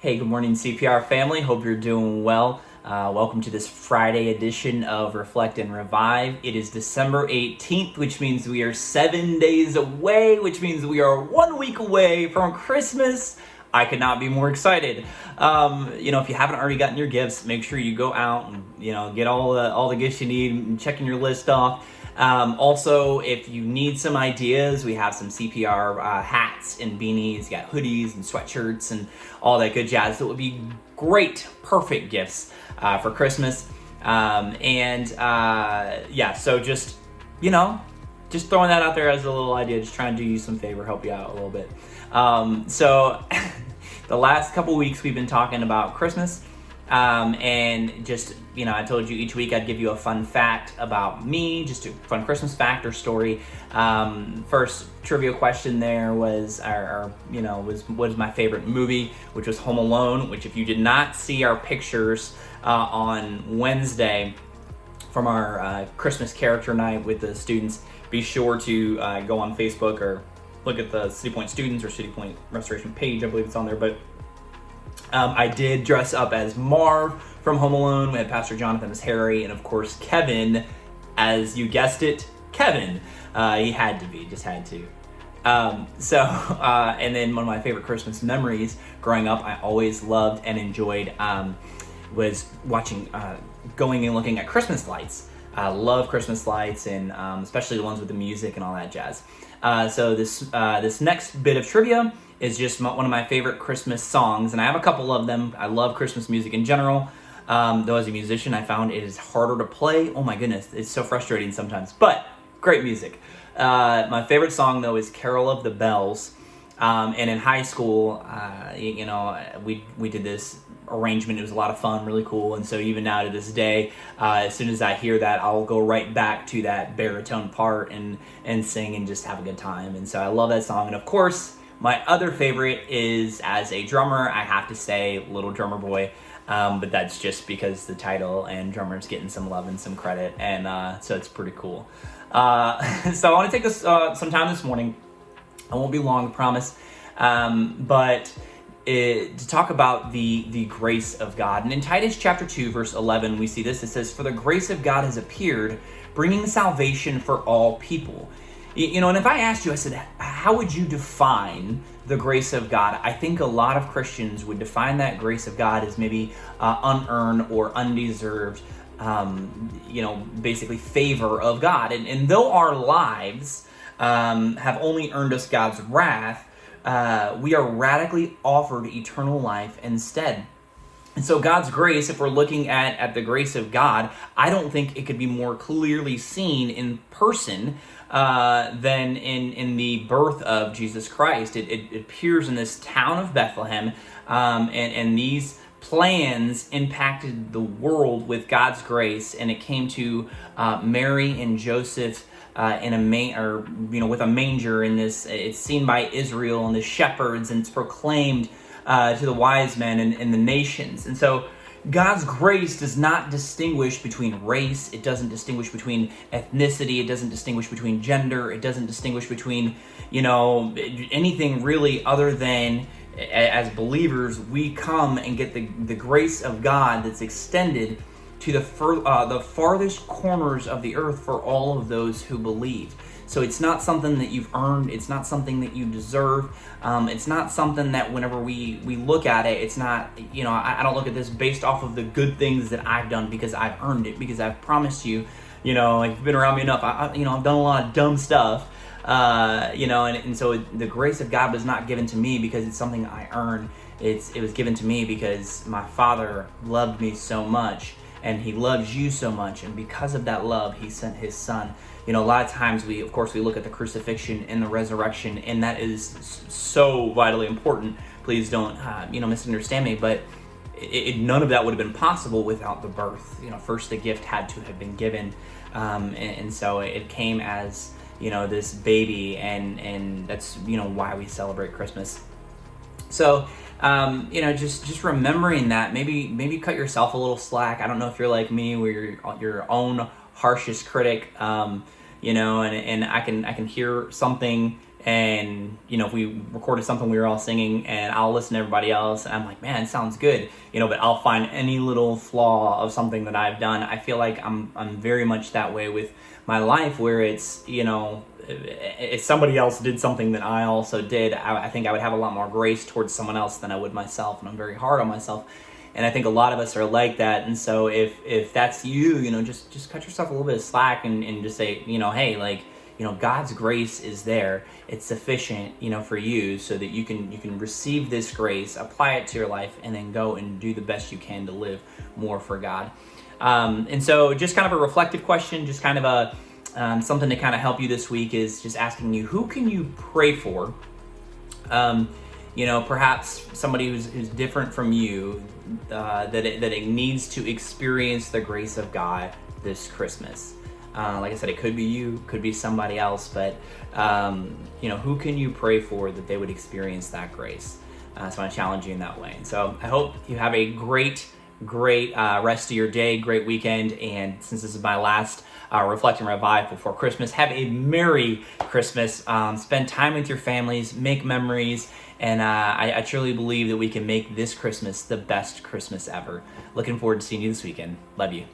Hey, good morning, CPR family. Hope you're doing well. Welcome to this Friday edition of Reflect and Revive. It is December 18th, which means we are 7 days away, which means we are 1 week away from Christmas. I could not be more excited. If you haven't already gotten your gifts, make sure you go out and, get all the gifts you need and checking your list off. Also, if you need some ideas, we have some CPR hats and beanies, got hoodies and sweatshirts and all that good jazz. That would be great, perfect gifts for Christmas. So just throwing that out there as a little idea, just trying to do you some favor, help you out a little bit. The last couple weeks we've been talking about Christmas. I told you each week I'd give you a fun fact about me, just a fun Christmas fact or story. First trivia question there was what is my favorite movie, which was Home Alone, which if you did not see our pictures on Wednesday from our Christmas character night with the students, be sure to go on Facebook or look at the City Point Students or City Point Restoration page. I believe it's on there, but I did dress up as Marv from Home Alone. We had Pastor Jonathan as Harry, and of course Kevin, as you guessed it, Kevin. He had to be, just had to. And then one of my favorite Christmas memories growing up, I always loved and enjoyed, was watching, going and looking at Christmas lights. I love Christmas lights, and especially the ones with the music and all that jazz. So this next bit of trivia is just one of my favorite Christmas songs, and I have a couple of them. I love Christmas music in general. Though as a musician, I found it is harder to play. Oh my goodness, it's so frustrating sometimes, but great music. My favorite song though is Carol of the Bells. And in high school, we did this arrangement. It was a lot of fun, really cool. And so even now to this day, as soon as I hear that, I'll go right back to that baritone part and sing and just have a good time. And so I love that song. And of course, my other favorite is, as a drummer, I have to say Little Drummer Boy. But that's just because the title and drummer's getting some love and some credit. And so it's pretty cool. So I want to take this some time this morning. I won't be long, I promise. But to talk about the grace of God. And in Titus chapter 2, verse 11, we see this. It says, "For the grace of God has appeared, bringing salvation for all people." And if I asked you, I said, how would you define the grace of God? I think a lot of Christians would define that grace of God as maybe unearned or undeserved, basically favor of God. And though our lives have only earned us God's wrath, we are radically offered eternal life instead. And so God's grace, if we're looking at the grace of God, I don't think it could be more clearly seen in person than in the birth of Jesus Christ. It appears in this town of Bethlehem, and these plans impacted the world with God's grace, and it came to Mary and Joseph with a manger in this. It's seen by Israel and the shepherds, and it's proclaimed to the wise men and the nations. And so God's grace does not distinguish between race. It doesn't distinguish between ethnicity. It doesn't distinguish between gender. It doesn't distinguish between, anything really, other than as believers, we come and get the grace of God that's extended to the farthest corners of the earth for all of those who believe. So it's not something that you've earned. It's not something that you deserve. It's not something that whenever we look at it, it's not, I don't look at this based off of the good things that I've done because I've earned it, because I've promised you, like you've been around me enough. I've done a lot of dumb stuff, and so the grace of God was not given to me because it's something I earned. It was given to me because my Father loved me so much, and He loves you so much, and because of that love, He sent His Son. A lot of times we look at the crucifixion and the resurrection, and that is so vitally important. Please don't, misunderstand me, but none of that would have been possible without the birth. First the gift had to have been given, and so it came as, this baby, and that's, why we celebrate Christmas. So, just remembering that, maybe cut yourself a little slack. I don't know if you're like me, where you're your own harshest critic. and I can hear something, and if we recorded something we were all singing, and I'll listen to everybody else, and I'm like, man, it sounds good, but I'll find any little flaw of something that I've done. I feel like I'm very much that way with my life, where it's, if somebody else did something that I also did, I think I would have a lot more grace towards someone else than I would myself, and I'm very hard on myself. And I think a lot of us are like that. And so if that's you, just cut yourself a little bit of slack, and just say, hey, God's grace is there. It's sufficient, for you, so that you can receive this grace, apply it to your life, and then go and do the best you can to live more for God. And so just kind of a reflective question, just kind of a something to kind of help you this week, is just asking you, who can you pray for? Perhaps somebody who's different from you, that it needs to experience the grace of God this Christmas. Like I said, it could be you, could be somebody else, but who can you pray for that they would experience that grace? So I want to challenge you in that way. And so I hope you have a great rest of your day, great weekend, and since this is my last Reflect and Revive before Christmas, have a Merry Christmas. Spend time with your families, make memories, and I truly believe that we can make this Christmas the best Christmas ever. Looking forward to seeing you this weekend. Love you.